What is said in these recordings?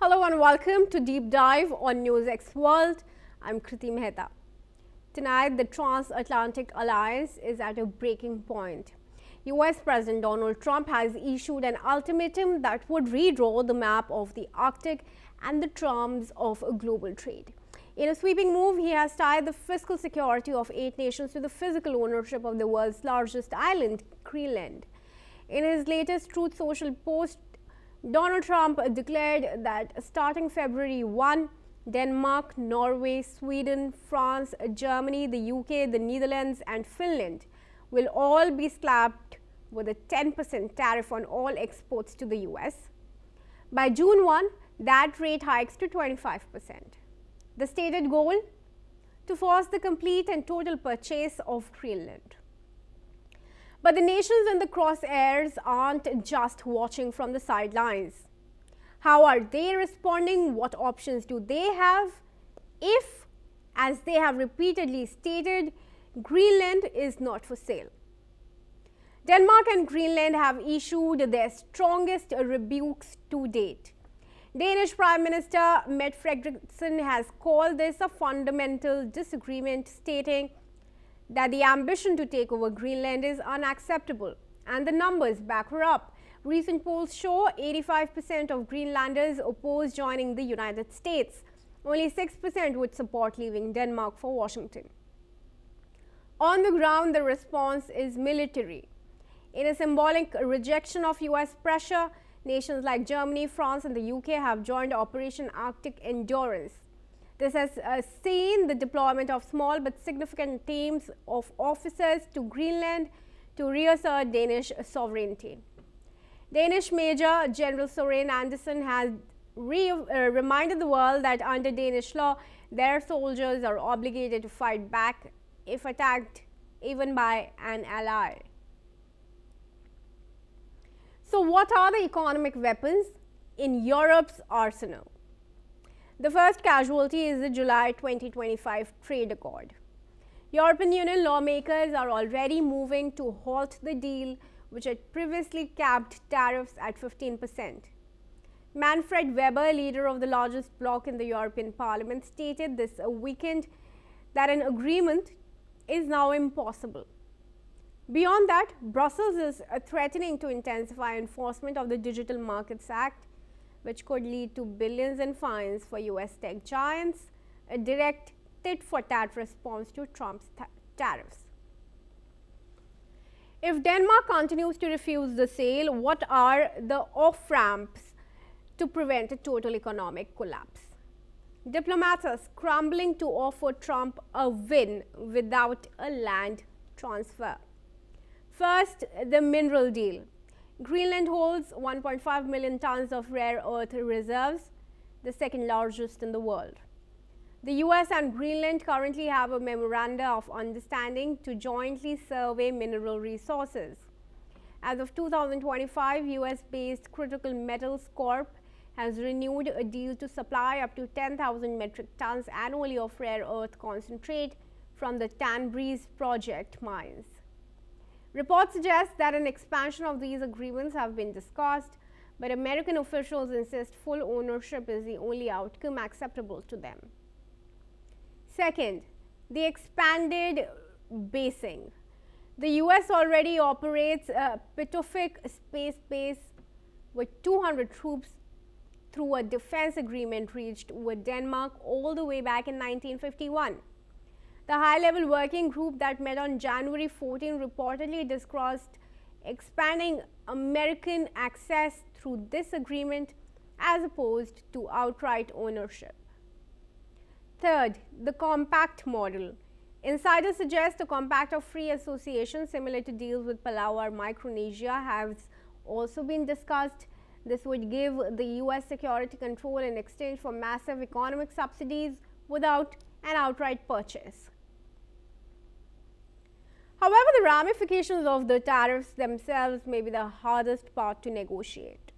Hello and welcome to Deep Dive on NewsX World. I'm Kriti Mehta. Tonight, the transatlantic alliance is at a breaking point. US President Donald Trump has issued an ultimatum that would redraw the map of the Arctic and the terms of global trade. In a sweeping move, he has tied the fiscal security of 8 nations to the physical ownership of the world's largest island, Greenland. In his latest Truth Social post, Donald Trump declared that starting February 1, Denmark, Norway, Sweden, France, Germany, the UK, the Netherlands and Finland will all be slapped with a 10% tariff on all exports to the US. By June 1, that rate hikes to 25%. The stated goal? To force the complete and total purchase of Greenland. But the nations in the crosshairs aren't just watching from the sidelines. How are they responding? What options do they have if, as they have repeatedly stated, Greenland is not for sale? Denmark and Greenland have issued their strongest rebukes to date. Danish Prime Minister Mette Frederiksen has called this a fundamental disagreement, stating that the ambition to take over Greenland is unacceptable, and the numbers back her up. Recent polls show 85% of Greenlanders oppose joining the United States. Only 6% would support leaving Denmark for Washington. On the ground, the response is military. In a symbolic rejection of US pressure, nations like Germany, France and the UK have joined Operation Arctic Endurance. This has seen the deployment of small but significant teams of officers to Greenland to reassert Danish sovereignty. Danish Major General Søren Andersen has reminded the world that under Danish law, their soldiers are obligated to fight back if attacked, even by an ally. So what are the economic weapons in Europe's arsenal? The first casualty is the July 2025 trade accord. European Union lawmakers are already moving to halt the deal, which had previously capped tariffs at 15%. Manfred Weber, leader of the largest bloc in the European Parliament, stated this weekend that an agreement is now impossible. Beyond that, Brussels is threatening to intensify enforcement of the Digital Markets Act, which could lead to billions in fines for US tech giants, a direct tit-for-tat response to Trump's tariffs. If Denmark continues to refuse the sale, what are the off-ramps to prevent a total economic collapse? Diplomats are scrambling to offer Trump a win without a land transfer. First, the mineral deal. Greenland holds 1.5 million tons of rare earth reserves, the second largest in the world. The US and Greenland currently have a memoranda of understanding to jointly survey mineral resources. As of 2025, US-based Critical Metals Corp has renewed a deal to supply up to 10,000 metric tons annually of rare earth concentrate from the Tanbreez project mines. Reports suggest that an expansion of these agreements have been discussed, but American officials insist full ownership is the only outcome acceptable to them. Second, the expanded basing. The US already operates a Pituffik space base with 200 troops through a defense agreement reached with Denmark all the way back in 1951. The high-level working group that met on January 14 reportedly discussed expanding American access through this agreement as opposed to outright ownership. Third, the compact model. Insiders suggest a compact of free association similar to deals with Palau or Micronesia has also been discussed. This would give the US security control in exchange for massive economic subsidies without an outright purchase. However, the ramifications of the tariffs themselves may be the hardest part to negotiate.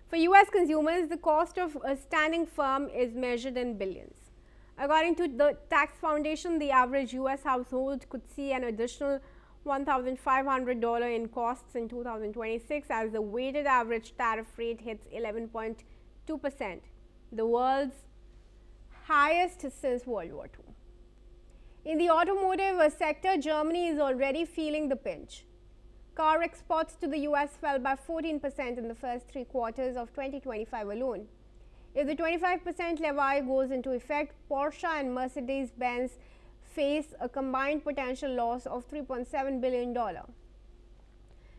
For US consumers, the cost of standing firm is measured in billions. According to the Tax Foundation, the average US household could see an additional $1,500 in costs in 2026 as the weighted average tariff rate hits 11.2%, the world's highest since World War II. In the automotive sector, Germany is already feeling the pinch. Car exports to the US fell by 14% in the first 3 quarters of 2025 alone. If the 25% levy goes into effect, Porsche and Mercedes-Benz face a combined potential loss of $3.7 billion.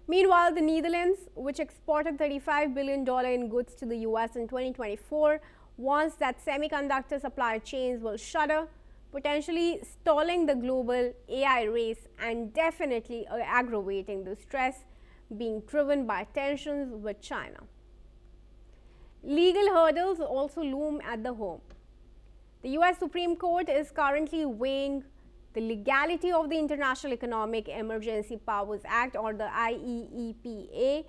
Meanwhile, the Netherlands, which exported $35 billion in goods to the US in 2024, warns that semiconductor supply chains will shudder, potentially stalling the global AI race and definitely aggravating the stress being driven by tensions with China. Legal hurdles also loom at the home. The US Supreme Court is currently weighing the legality of the International Economic Emergency Powers Act, or the IEEPA.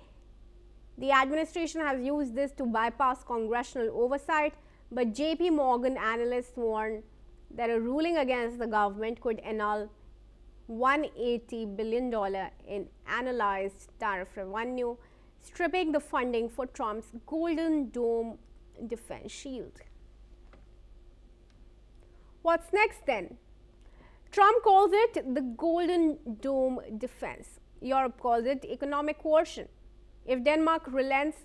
The administration has used this to bypass congressional oversight, but JP Morgan analysts warn that a ruling against the government could annul $180 billion in analyzed tariff revenue, stripping the funding for Trump's Golden Dome defense shield. What's next then? Trump calls it the Golden Dome defense. Europe calls it economic coercion. If Denmark relents,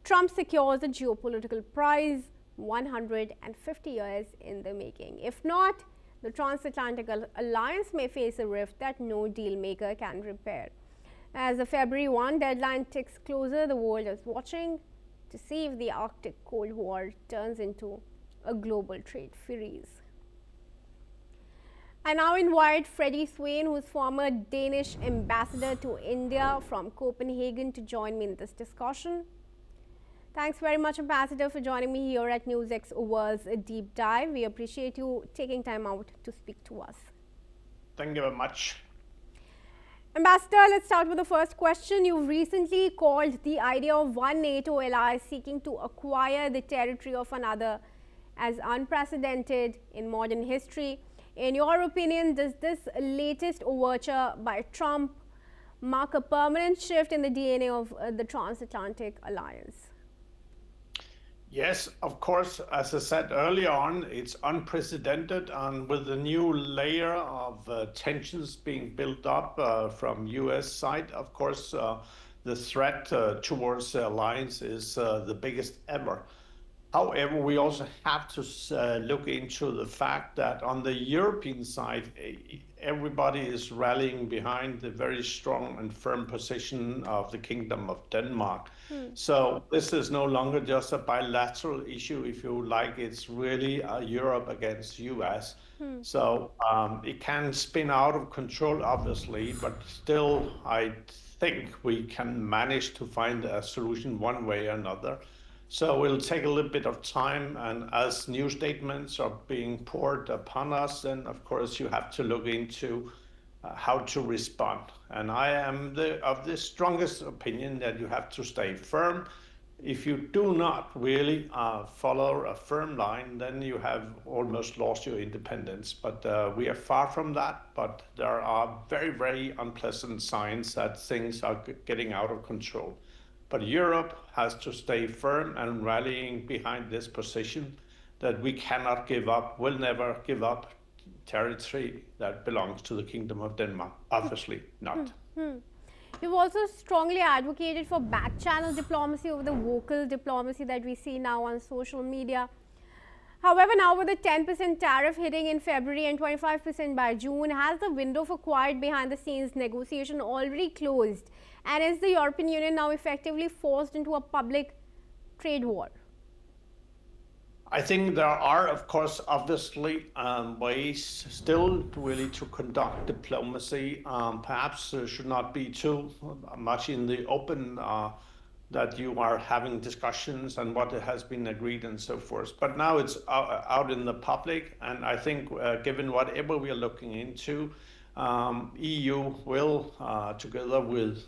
Trump secures a geopolitical prize 150 years in the making. If not, the transatlantic alliance may face a rift that no deal maker can repair. As the February 1 deadline ticks closer, the world is watching to see if the Arctic Cold War turns into a global trade freeze. I now invite Freddie Swain, who is former Danish ambassador to India from Copenhagen, to join me in this discussion. Thanks very much, Ambassador, for joining me here at NewsX Over's Deep Dive. We appreciate you taking time out to speak to us. Thank you very much. Ambassador, let's start with the first question. You've recently called the idea of one NATO ally seeking to acquire the territory of another as unprecedented in modern history. In your opinion, does this latest overture by Trump mark a permanent shift in the DNA of the transatlantic alliance? Yes, of course, as I said earlier on, it's unprecedented, and with the new layer of tensions being built up from US side, of course, the threat towards the alliance is the biggest ever. However, we also have to look into the fact that on the European side, everybody is rallying behind the very strong and firm position of the Kingdom of Denmark. So this is no longer just a bilateral issue, if you like. It's really Europe against US. So it can spin out of control, obviously, but still, I think we can manage to find a solution one way or another. So it'll take a little bit of time, and as new statements are being poured upon us, then of course you have to look into how to respond. And I am of the strongest opinion that you have to stay firm. If you do not really follow a firm line, then you have almost lost your independence. But we are far from that, but there are very, very unpleasant signs that things are getting out of control. But Europe has to stay firm and rallying behind this position that we cannot give up, will never give up territory that belongs to the Kingdom of Denmark. Obviously not. You've also strongly advocated for back-channel diplomacy over the vocal diplomacy that we see now on social media. However, now with the 10% tariff hitting in February and 25% by June, has the window for quiet behind-the-scenes negotiation already closed? And is the European Union now effectively forced into a public trade war? I think there are, of course, obviously ways still really to conduct diplomacy. Perhaps should not be too much in the open that you are having discussions and what has been agreed and so forth. But now it's out in the public, and I think given whatever we are looking into, EU will, together with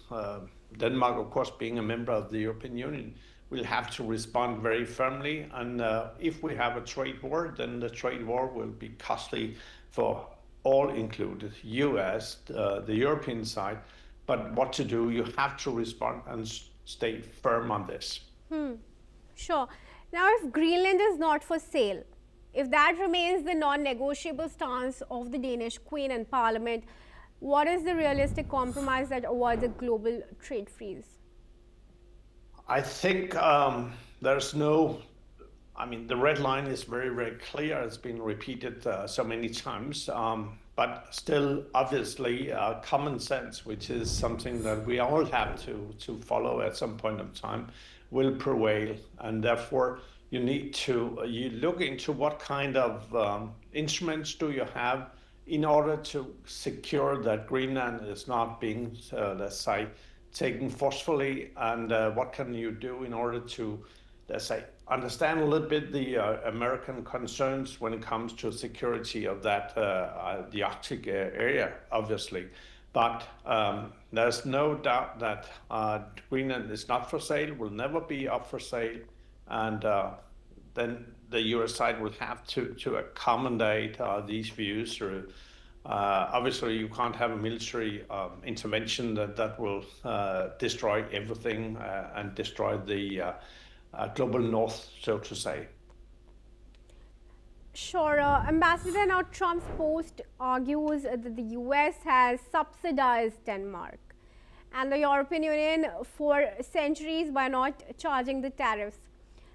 Denmark, of course, being a member of the European Union, will have to respond very firmly. And if we have a trade war, then the trade war will be costly for all included, US, the European side. But what to do? You have to respond and stay firm on this. Sure. Now, if Greenland is not for sale, if that remains the non-negotiable stance of the Danish Queen and Parliament, what is the realistic compromise that avoids a global trade freeze? I think there's no, I mean, the red line is very, very clear. It's been repeated so many times, but still, obviously, common sense, which is something that we all have to follow at some point of time, will prevail. And therefore, you need to you look into what kind of instruments do you have in order to secure that Greenland is not being, let's say, taken forcefully, and what can you do in order to, let's say, understand a little bit the American concerns when it comes to security of that the Arctic area, obviously. But there's no doubt that Greenland is not for sale, will never be up for sale, and then the US side will have to accommodate these views through. Obviously, you can't have a military intervention that will destroy everything and destroy the global north, so to say. Sure. Ambassador, now Trump's post argues that the US has subsidized Denmark and the European Union for centuries by not charging the tariffs.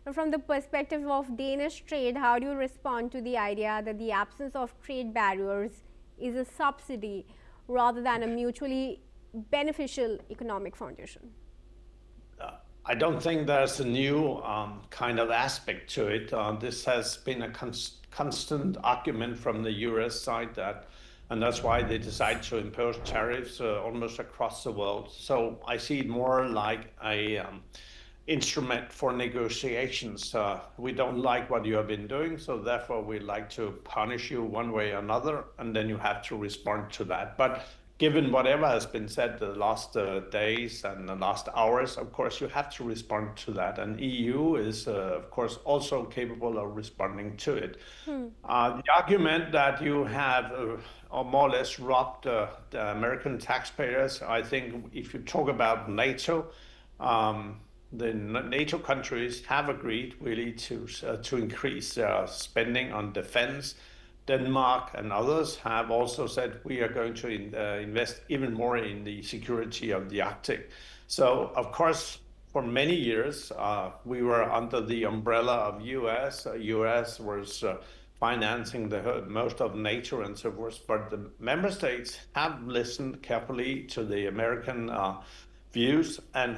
Now, from the perspective of Danish trade, how do you respond to the idea that the absence of trade barriers is a subsidy rather than a mutually beneficial economic foundation? I don't think there's a new kind of aspect to it. This has been a constant argument from the US side and that's why they decide to impose tariffs almost across the world. So I see it more like a instrument for negotiations. We don't like what you have been doing, so therefore we like to punish you one way or another, and then you have to respond to that. But given whatever has been said the last days and the last hours, of course, you have to respond to that. And EU is, of course, also capable of responding to it. The argument that you have or more or less robbed the American taxpayers, I think if you talk about NATO, the NATO countries have agreed really to increase their spending on defense. Denmark and others have also said we are going to invest even more in the security of the Arctic. So, of course, for many years, we were under the umbrella of US. US was financing most of NATO and so forth, but the member states have listened carefully to the American views, and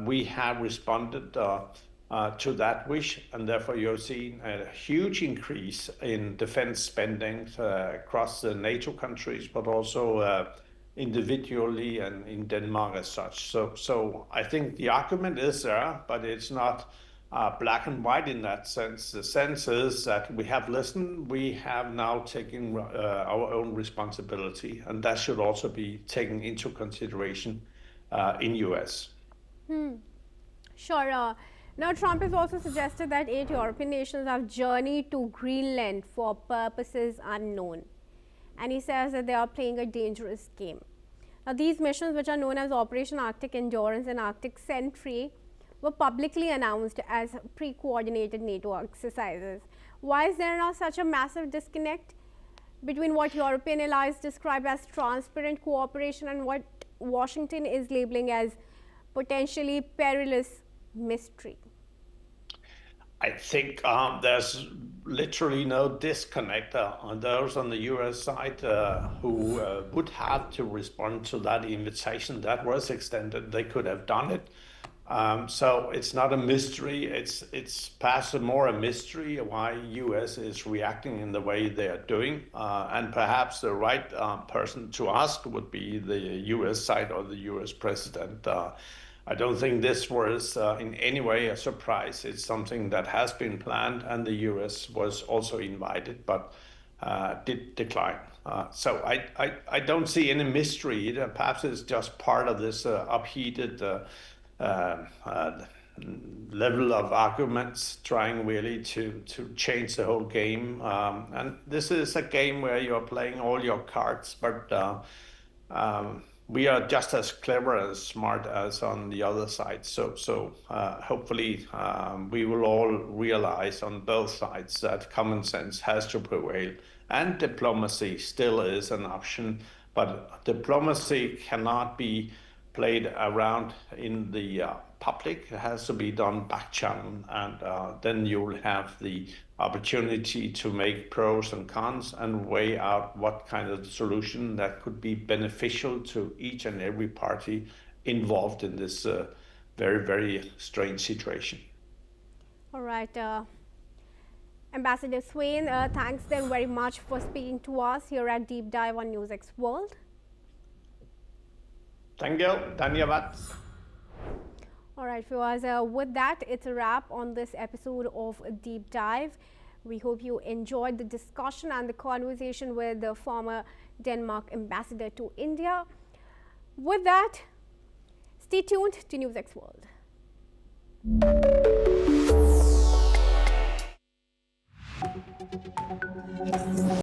we have responded to that wish, and therefore you're seeing a huge increase in defense spending across the NATO countries, but also individually and in Denmark as such. So I think the argument is there, but it's not black and white in that sense. The sense is that we have listened, we have now taken our own responsibility, and that should also be taken into consideration in US. Sure. Now, Trump has also suggested that 8 European nations have journeyed to Greenland for purposes unknown. And he says that they are playing a dangerous game. Now, these missions, which are known as Operation Arctic Endurance and Arctic Sentry, were publicly announced as pre-coordinated NATO exercises. Why is there now such a massive disconnect between what European allies describe as transparent cooperation and what Washington is labeling as potentially perilous mystery? I think there's literally no disconnect on those on the US side who would have to respond to that invitation that was extended. They could have done it. So it's not a mystery. It's perhaps more a mystery why US is reacting in the way they are doing. And perhaps the right person to ask would be the US side or the US president. I don't think this was in any way a surprise. It's something that has been planned, and the US was also invited, but did decline. So I don't see any mystery. Perhaps it's just part of this upheated level of arguments, trying really to change the whole game. And this is a game where you're playing all your cards, but we are just as clever and smart as on the other side. So hopefully we will all realize on both sides that common sense has to prevail, and diplomacy still is an option, but diplomacy cannot be played around in the public. It has to be done back channel, and then you'll have the opportunity to make pros and cons and weigh out what kind of solution that could be beneficial to each and every party involved in this very, very strange situation. All right. Ambassador Swain, thanks then very much for speaking to us here at Deep Dive on NewsX World. Thank you. Dhanyavad. All right, viewers, with that, it's a wrap on this episode of Deep Dive. We hope you enjoyed the discussion and the conversation with the former Denmark ambassador to India. With that, stay tuned to NewsX World.